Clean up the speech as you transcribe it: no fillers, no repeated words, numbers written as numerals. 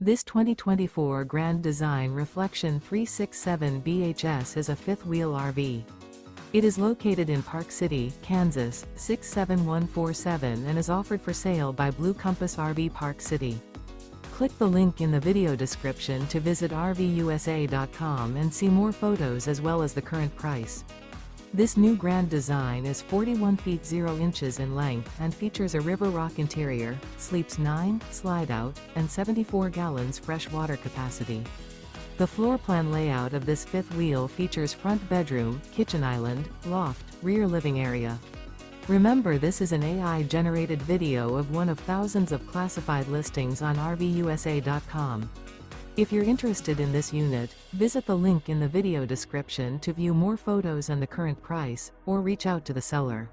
This 2024 Grand Design Reflection 367 BHS is a fifth-wheel RV. It is located in Park City, Kansas, 67147 and is offered for sale by Blue Compass RV Park City. Click the link in the video description to visit RVUSA.com and see more photos as well as the current price. This new Grand Design is 41 feet 0 inches in length and features a River Rock interior, sleeps 9, slide-out, and 74 gallons fresh water capacity. The floor plan layout of this fifth wheel features front bedroom, kitchen island, loft, rear living area. Remember, this is an AI-generated video of one of thousands of classified listings on RVUSA.com. If you're interested in this unit, visit the link in the video description to view more photos and the current price, or reach out to the seller.